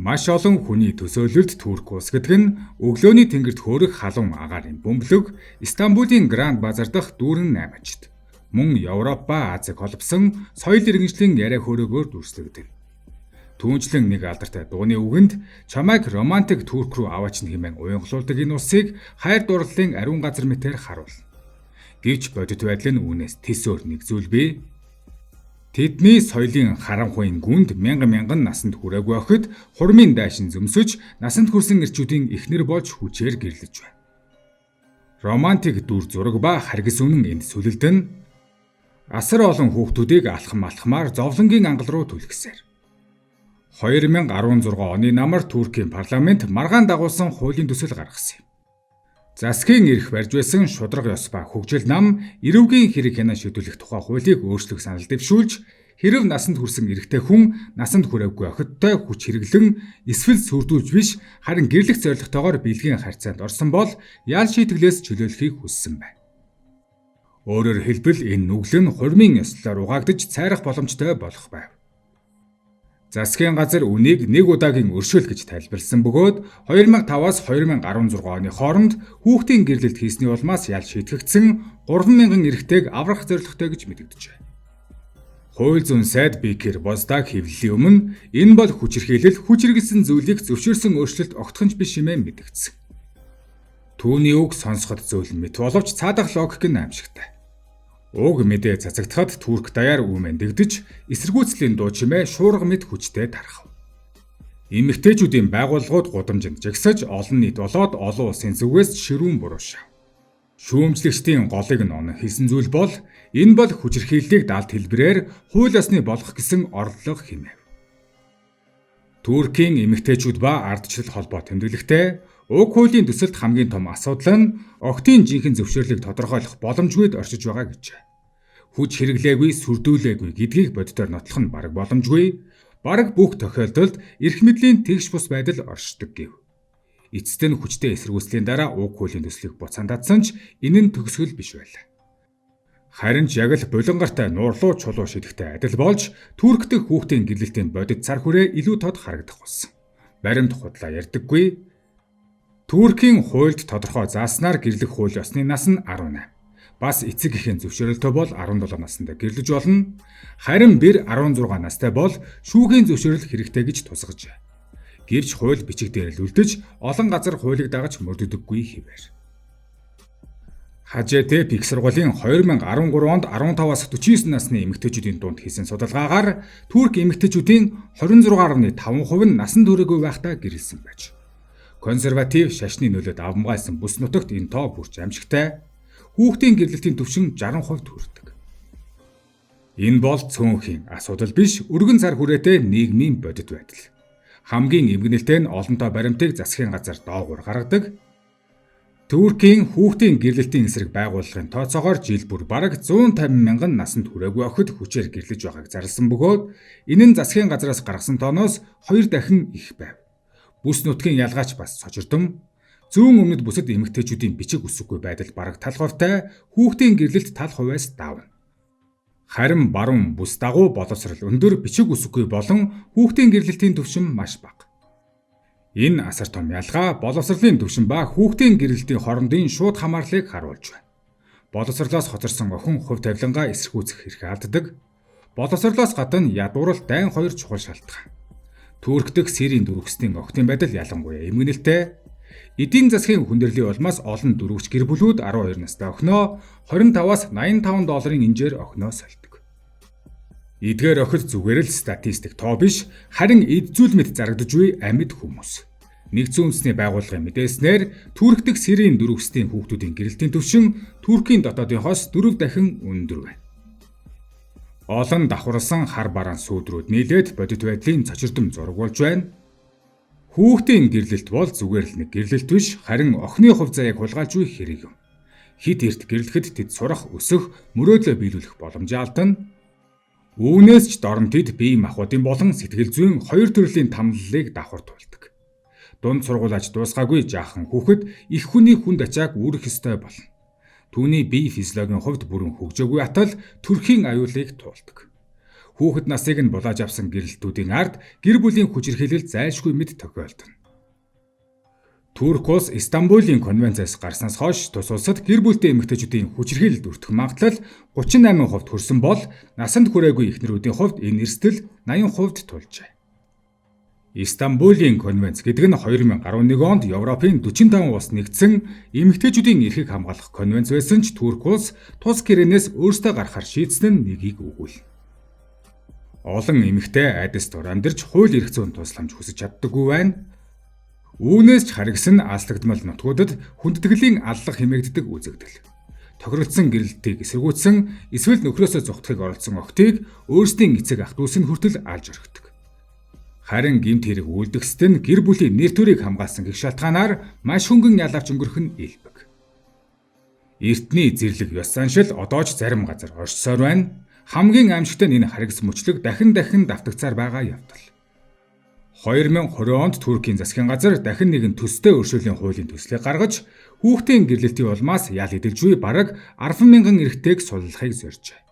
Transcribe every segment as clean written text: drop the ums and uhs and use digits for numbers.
Маш олон хүний төсөөлөлд Турк улс гэдэг нь өглөөний тэнгэрт хөөрөх халуун агаарын бөмбөлөг, Стамбулын Гранд Базар дахь дүүрэн 8-д. Мөн Европ ба Азийг холбосон соёл иргэншлийн яриа хөөрөгөөр дүрслэгдэв. Түүнчлэн нэг алдартай дууны үгэнд чамайг романтик Турк руу аваач хэмээн уянгалуулдаг энэ улсыг хайр дурлалын ариун газар мэтээр харуулна. Гэвч бодит байдал нь үүнээс тэсөөр нэг зүйл бий. Тэдний соёлын харанхуйн гүнд мянган насанд хүрээгүй байхад хурмын дайшин зөмсөж насанд хүрсэн эрчүүдийн эхнэр болж хүчээр гэрлэж байна. Романтик дүр зураг ба харгас үнэн энд сүлэлдэн асар олон хүүхдүүдийг алхамаар зовлонгийн ангал руу түлхсээр. 2016 оны намар Туркийн парламент маргаан дагуулсан хуулийн төсөл гаргасан юм. Засгийн эрх барьж байсан шударга ёс ба хөгжил нам эрүүгийн хэрэг хянаа шийдвэрлэх тухай хуулийг өөрчлөх санал дэвшүүлж хэрэв насанд хүрсэн эрэгтэй хүн насанд хүрээгүй охидтой хүч хэрэглэн эсвэл сүрдүүлж биш харин гэрлэх зорилготойгоор бэлгийн харьцаанд орсон бол ял шийтгэлээс чөлөөлөхийг хүссэн байна. Өөрөөр хэлбэл энэ нүгэл нь хурмын ёслолоор угаагдж цайрах боломжтой болох байв. Засгийн газар үнийг нэг удаагийн өршөөл гэж тайлбарласан бөгөөд 2005-аас 2016 оны хооронд хүүхдийн гэрлэлт хийсний улмаас ял шийтгэгдсэн 3,000 эрэгтэйг аврах зорилготой гэж мэдэгдэжээ. Хууль зүйн сайд Бекер Боздаг хэвлэлийн өмнө энэ бол хүчирхийлэл хүч хэрэглэсэн зүйлийг зөвшөөрсөн өөрчлөлт огтхонч биш хэмээн мэдэгдсэн. Түүний үг сонсоход зөөлөн мэт боловч цаадах логик нь аимшигтай. Уг мэдээ цацагдахад Турк даяар үүмэн дэгдэж эсэргүүцлийн дуу чимээ шуурга мэт хүчтэй тархав. Эмэгтэйчүүдийн байгууллагууд гудамжинд жагсаж олон нийт болоод олон улсын зүгээс ширүүн буруушав. Шүүмжлэгчдийн голыг ноон хийсэн зүйл бол энэ бол хүчирхийллийг даалт хэлбэрээр хууль ёсны болгох гэсэн орлого хэмэв. Туркийн эмэгтэйчүүд ба ардчлал холбоо тэмдэглэхдээ уг хуулийн төсөлд хамгийн том асуудал нь охидын жинхэнэ зөвшөөрлийг тодорхойлох боломжгүйд оршиж байгаа гэжээ. Хүч хэрэглээгүй, сүрдүүлээгүй гэдгийг боддоор нотлох нь бараг боломжгүй. Бараг бүх тохиолдолд эрх мэдлийн тэгш бус байдал оршдог гэв. Эцэст нь хүчтэй эсэргүүцлийн дараа уг хуулийн төслийг буцаан татсан ч энэ нь төгсгөл биш байлаа. Харин ч яг л булангартай нуурлуу чулуу шидэхтэй адил болж Турк дахь хүүхдийн гэрлэлтийн бодит цар хүрээ илүү тод харагдах болсон. Баримт худлаа ярьдаггүй. Туркийн хуульд тодорхой зааснаар гэрлэх хууль ёсны нас нь 18. Бас эцэг эхийн зөвшөөрөлтөө бол 17 наснда гэрлэж болно. Харин бэр 16 настай бол шүүхийн зөвшөөрөл хэрэгтэй гэж тусгажээ. Гэвч хууль бичиг дээр л үлдэж олон газар хуулийг дагаж мөрдөгдөггүй хэвээр. Хажээтэй их сургуулийн 2013 онд 15-аас 49 насны эмэгтэйчүүдийн дунд хийсэн судалгаагаар Турк эмэгтэйчүүдийн 26.5% нь насанд хүрээгүй байхдаа гэрэлсэн байж. Консерватив шашны нөлөөд авмгайлсан бүс нутагт энэ тоо бүрч амжигтай. Хүүхдийн гэрлэлтийн түвшин 60% хүрдэг. Энэ бол цөөнхийн асуудал биш, өргөн цар хүрээтэй нийгмийн бодит байдал. Хамгийн эмгэнэлтэй нь олонтоо баримтыг засгийн газар доогуур гаргадаг. Туркийн хүүхдийн гэрлэлтийн эсрэг байгууллагын тооцоогоор жил бүр бараг 150 мянган насанд хүрээгүй охид хүчээр гэрлэж байгааг зарласан бөгөөд энэ нь засгийн газраас гаргасан тооноос 2 дахин их байв. Бүс нутгийн ялгаач бас сожирдом. Зүүн өмнөд бүсэд эмэгтэйчүүдийн бичиг үсэггүй байдал бараг тал хувьтай, хүүхдийн гэрлэлт тал хувиас давна. Харин баруун бүс дагуу боловсрал өндөр, бичиг үсэггүй болон хүүхдийн гэрлэлтийн түвшин маш бага. Энэ асар том ялгаа боловсролын түвшин ба хүүхдийн гэрлэлтийн хоорондын шууд хамаарлыг харуулж байна. Боловсролоос хоцорсон охин хувь тавилангаа эсэргүүцэх хэрэг алддаг. Боловсролоос гадна ядуурал дайн 2 чухал шалтгаан. Турк дахь Сирийн дөрвөстийн охидын байдал ялангуяа эмгэнэлтэй. Эдийн засгийн хүндрлийн улмаас олон дөрвөгч гэр бүлүүд 12 настай охиноо 25-аас 85 долларын инжээр охиноо сольдог. Эдгээр охид зүгээр л статистик тоо биш, харин эд зүйл мэт зарагдж буй амьд хүмүүс. Нэгдсэн үндэсний байгууллагын мэдээснээр Турк дахь Сирийн дөрвөстийн хүүхдүүдийн гэрэлтийн түвшин Туркийн дотоодынхоос 4 дахин өндөр байна. Олон давхарласан хар бараан сүүдрүүд нийлээд бодит байдлын цочирдом зургуулж байна. Хүүхдийн гэрлэлт бол зүгээр л нэг гэрлэлт биш, харин охины хувь заяаг хулгайлж буй хэрэг юм. Хит эрт гэрлэхэд тэд сурах, өсөх, мөрөөдлөө биелүүлэх боломж алдна. Үүнээс ч дорн тэд бие махбодын болон сэтгэл зүйн 2 төрлийн тамлалыг давхар туулдаг. Дунд сургуулиаж дуусгаагүй жаахан хүүхэд их хүний хүнд ачааг үүрэх ёстой болно. Түүний бие физиологийн хувьд бүрэн хөгжөөгүй атал төрхийн аюулыг туулдаг. Хүүхэд насыг нь булааж авсан гэрэлтүүдийн ард гэр бүлийн хүчирхийлэл зайлшгүй мэд тохиолдно. Турк улс Стамбулын конвенцээс гарснаас хойш тус улсад гэр бүлтэй эмэгтэйчүүдийн хүчирхийлэлд өртөх магадлал 38% хүрсэн бол насанд хүрээгүй эхнэрүүдийн хувьд энэ эрсдэл 80% тулжээ. Стамбулын конвенц гэдэг нь 2011 онд Европын 45 улс нэгдсэн эмэгтэйчүүдийн эрхийг хамгаалах конвенц байсан ч Турк улс тус гэрээнээс өөрсдөө гаргахаар шийдсэн нь нэгийг өгүүлнэ. Олон эмэгтэй айдас дор амьдарч хууль эрх зүйн тусламж хүсэж чаддаггүй байна. Үүнээс ч харгасан алслагдмал нутгуудад хүндэтгэлийн аллах хэмээгддэг үзэгдэл. Тохиролцсон гэрэлтийг эсэргүүцсэн эсвэл нөхрөөсөө зугтахыг оролцсон охтыг өөрсдийн эцэг ах дүүс нь хүртэл алж орхидог. Харин гэмт хэрэг үйлдэгсэд нь гэр бүлийн нэр төрийг хамгаалсан гэх шалтгаанаар маш хөнгөн ялавч өнгөрөх нь илбэг. Эртний зэрлэг ёс заншил одоо ч зарим газар оршсоор байна. Хамгийн аимшигтай нь энэ харгас мөчлөг дахин давтагцаар байгаа явдал. 2020 онд Туркийн засгийн газар дахин нэгэн төстэй өршөөлийн хуулийн төслийг гаргаж хүүхдийн гэрлэлтийн улмаас ял эдэлж буй бараг 10,000 эрэгтэйг суллахыг зорьжээ.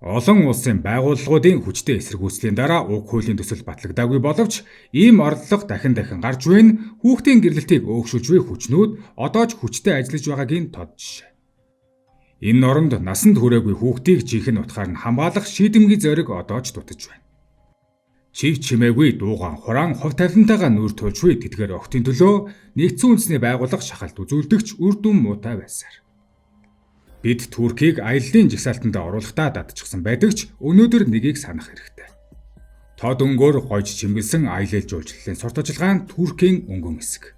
Олон улсын байгууллагуудын хүчтэй эсэргүүцлийн дараа уг хуулийн төсөл батлагдаагүй боловч ийм орлого дахин гарч буй нь хүүхдийн гэрлэлтийг өөгшүүлж буй хүчнүүд одоо ч хүчтэй ажиллаж байгаагийн тод жишээ. Энэ оронд насанд хүрээгүй хүүхдийг жинхэнэ утгаар нь хамгаалах шийдэмгий зориг одоо ч дутаж байна. Чив чимээгүй дууган хураан хов тавилантайгаа нүүр тулж буй тэдгээр охтын төлөө нэгдсэн үндэсний байгууллага шахалт үзүүлдэгч үр дүн муутай байсаар. Бид Туркийг аяллаа жагсаалтанд оруулахдаа датчихсан байдаг ч өнөөдөр нэгийг санах хэрэгтэй. Тод өнгөөр гойж чимгэлсэн аялал жуулчлалын сурт ажиллагаа нь Туркийн өнгөн хэсэг.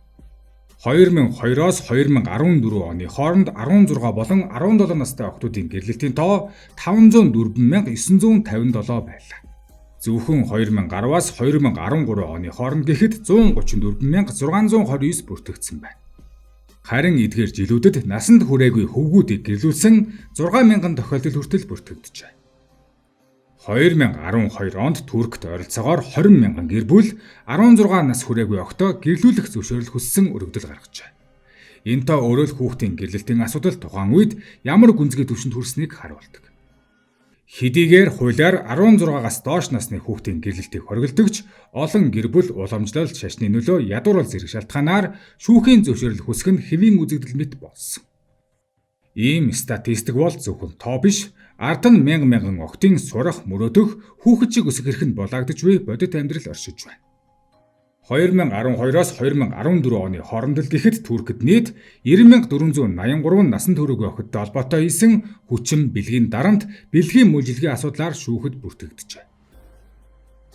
2002-оос 2014 оны хооронд 16 болон 17 настай охтуудын гэрлэлтийн тоо 504,957 байлаа. Зөвхөн 2010-аас 2013 оны хооронд гэхэд 134,629 бүртгэгдсэн байна. Харин эдгээр жилүүдэд насанд хүрээгүй хөвгүүдийг гэрлүүлсэн 6,000 тохиолдол хүртэл бүртгэгджээ. 2012 онд Туркт ойролцоогоор 20,000 гэр бүл 16 нас хүрээгүй охтоо гэрлүүлэх зөвшөөрөл хүссэн өргөдөл гаргажээ. Энэ тоо өөрөө л хүүхдийн гэрлэлтийн асуудал тухайн үед ямар гүнзгий түвшинд хүрснийг харуулдаг. Хэдийгээр хуулиар 16-аас доош насны хүүхдийн гэрлэлтийг хориглодогч олон гэр бүл уламжлалт шашны нөлөө ядуурл зэрэг шалтгаанаар шүүхийн зөвшөөрөл хүсэх нь хэвийн үзэгдэл мэт болсон. Ийм статистик бол зөвхөн тоо биш, ард нь мянган охтын сурах, мөрөөдөх, хүүхэд шиг өсөх эрх нь булаагдж буй бодит амьдрал оршиж байна. 2012-оос 2014 оны хооронд л гэхэд Туркид нийт 90,483 насанд хүрээгүй охидтой холбоотой хийсэн хүчин бэлгийн дарамт бэлгийн мүлжилгийн асуудлаар шүүхэд бүртгэгджээ.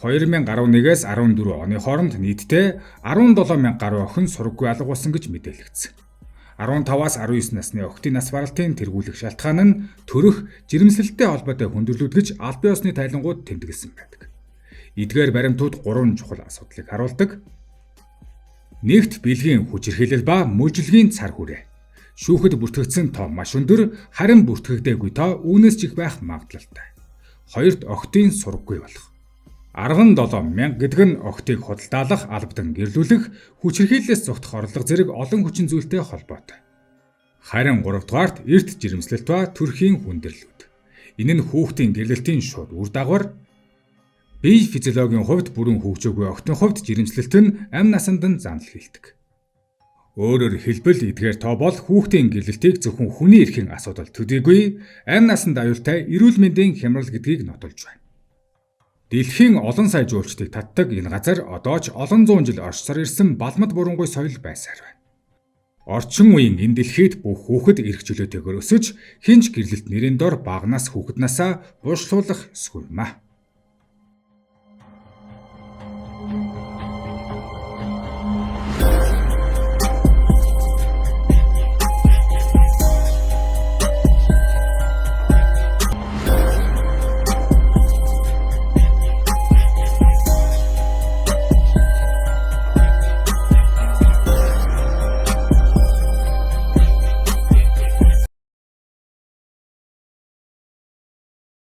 2011-ээс 14 оны хооронд нийтдээ 17,000 гаруй охин сураггүй алга болсон гэж мэдээлэгдсэн. 15-аас 19 насны охтын нас баралтын тэргүүлэх шалтгаан нь төрөх, жирэмслэлтэй холбоотой хүндрэлүүд гэж аль бие усны тайлангууд тэмдэглэсэн байдаг. Эдгээр баримтууд 3 чухал асуудлыг харуулдаг. Нэгт бэлгийн хүчирхийлэл ба мүлжилгийн цар хүрээ. Шүүхэд бүртгэгдсэн тоо маш өндөр, харин бүртгэгдээгүй тоо үүнээс ч их байх магадлалтай. Хоёрт охтын сураггүй болох. 17,000 гэдэг нь охтыг худалдаалах, албадан гэрлүүлэх, хүчирхийллээс зогтох орлого зэрэг олон хүчин зүйлтэй холбоотой. Харин 3 дугаарт эрт жирэмслэлт ба төрхийн хүндрэлүүд. Энэ нь хүүхдийн гэрлэлтийн шууд үр дагавар. Бие физиологийн хувьд бүрэн хөгжөөгүй охтын хувьд жирэмслэлт нь амь насанд нь занал хийдэг. Өөрөөр хэлбэл эдгээр тоо бол хүүхдийн гэрлэлтийг зөвхөн хүний эрхийн асуудал төдийгүй амь насанд аюултай эрүүл мэндийн хямрал гэдгийг нотолж байна. Дэлхийн олон сая жуулчдыг татдаг энэ газар одоо ч олон зуун жил оршсоор ирсэн балмад бурангүй соёл байсаар байна. Орчин үеийн энэ дэлхийд бүх хүүхэд эрх чөлөөтэйгээр өсөж, хинч гэрлэлт нэрийн дор багнаас хүүхэд насаа буушлуулах эсгүй маа.